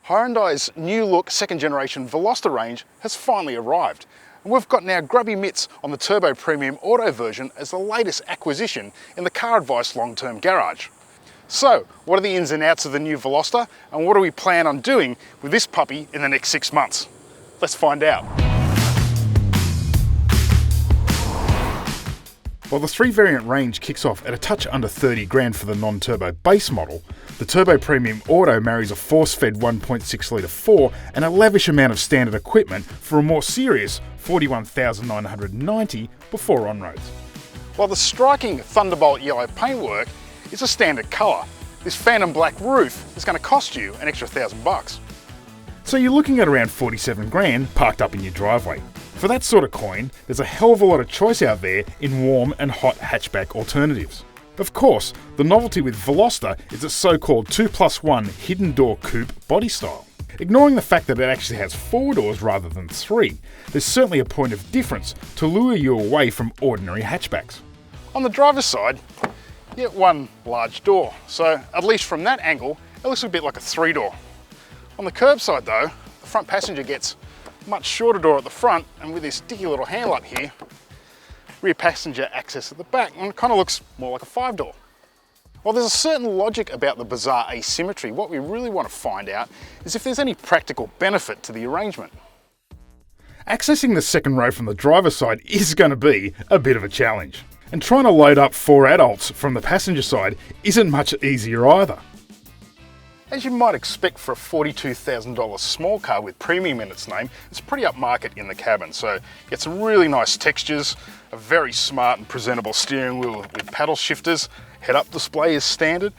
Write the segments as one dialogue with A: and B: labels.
A: Hyundai's new look second generation Veloster range has finally arrived. And we've got now grubby mitts on the Turbo Premium Auto version as the latest acquisition in the Car Advice long-term garage. So, what are the ins and outs of the new Veloster, and what do we plan on doing with this puppy in the next 6 months? Let's find out. While the 3-variant range kicks off at a touch under 30 grand for the non-turbo base model, the Turbo Premium Auto marries a force-fed 1.6 litre 4 and a lavish amount of standard equipment for a more serious $41,990 before on-roads. While the striking Thunderbolt yellow paintwork is a standard colour, this Phantom black roof is going to cost you an extra $1,000. So you're looking at around 47 grand parked up in your driveway. For that sort of coin, there's a hell of a lot of choice out there in warm and hot hatchback alternatives. Of course, the novelty with Veloster is its so-called 2+1 hidden door coupe body style. Ignoring the fact that it actually has 4 doors rather than 3, there's certainly a point of difference to lure you away from ordinary hatchbacks. On the driver's side, you get one large door, so at least from that angle, it looks a bit like a 3-door. On the curbside though, the front passenger gets a much shorter door at the front, and with this dicky little handle up here, rear passenger access at the back, and it kind of looks more like a 5-door. While there's a certain logic about the bizarre asymmetry, what we really want to find out is if there's any practical benefit to the arrangement. Accessing the second row from the driver's side is going to be a bit of a challenge, and trying to load up 4 adults from the passenger side isn't much easier either. As you might expect for a $42,000 small car with premium in its name, it's pretty upmarket in the cabin, so you get some really nice textures, a very smart and presentable steering wheel with paddle shifters, head-up display is standard.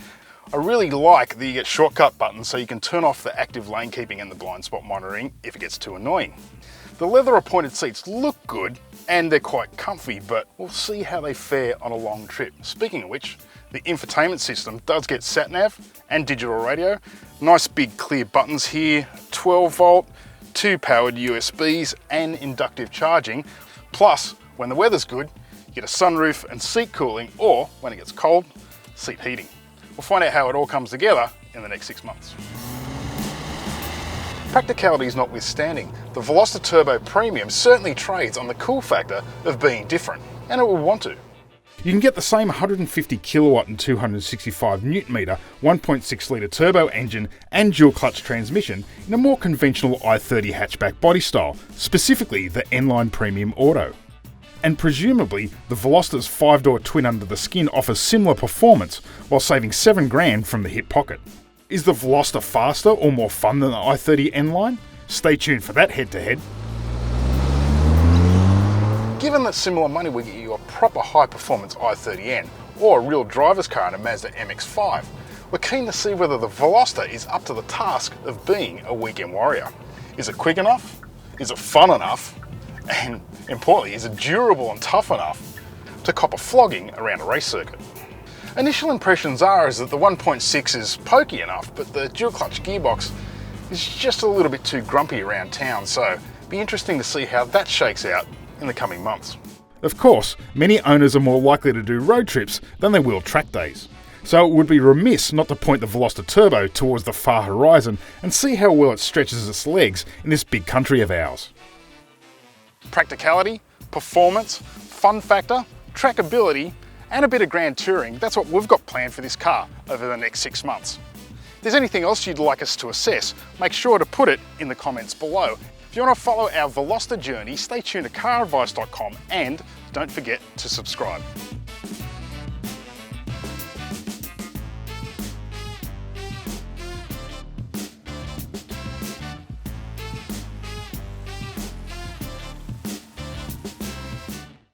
A: I really like that you get shortcut buttons so you can turn off the active lane keeping and the blind spot monitoring if it gets too annoying. The leather appointed seats look good and they're quite comfy, but we'll see how they fare on a long trip. Speaking of which, the infotainment system does get sat-nav and digital radio. Nice big clear buttons here, 12 volt, 2 powered USBs and inductive charging. Plus, when the weather's good, you get a sunroof and seat cooling, or when it gets cold, seat heating. We'll find out how it all comes together in the next 6 months. Practicalities notwithstanding, the Veloster Turbo Premium certainly trades on the cool factor of being different, and it will want to. You can get the same 150 kilowatt and 265 newton meter 1.6 litre turbo engine and dual clutch transmission in a more conventional i30 hatchback body style, specifically the N-Line Premium Auto. And presumably, the Veloster's 5-door twin under the skin offers similar performance while saving 7 grand from the hip pocket. Is the Veloster faster or more fun than the i30 N-Line? Stay tuned for that head-to-head. Given that similar money will get you a proper high-performance i30N or a real driver's car in a Mazda MX-5, we're keen to see whether the Veloster is up to the task of being a weekend warrior. Is it quick enough? Is it fun enough? And importantly, is it durable and tough enough to cop a flogging around a race circuit? Initial impressions is that the 1.6 is pokey enough, but the dual clutch gearbox is just a little bit too grumpy around town, so it'll be interesting to see how that shakes out in the coming months. Of course, many owners are more likely to do road trips than they will track days, so it would be remiss not to point the Veloster Turbo towards the far horizon and see how well it stretches its legs in this big country of ours. Practicality, performance, fun factor, trackability, and a bit of grand touring, that's what we've got planned for this car over the next 6 months. If there's anything else you'd like us to assess, make sure to put it in the comments below. If you want to follow our Veloster journey, stay tuned to caradvice.com and don't forget to subscribe.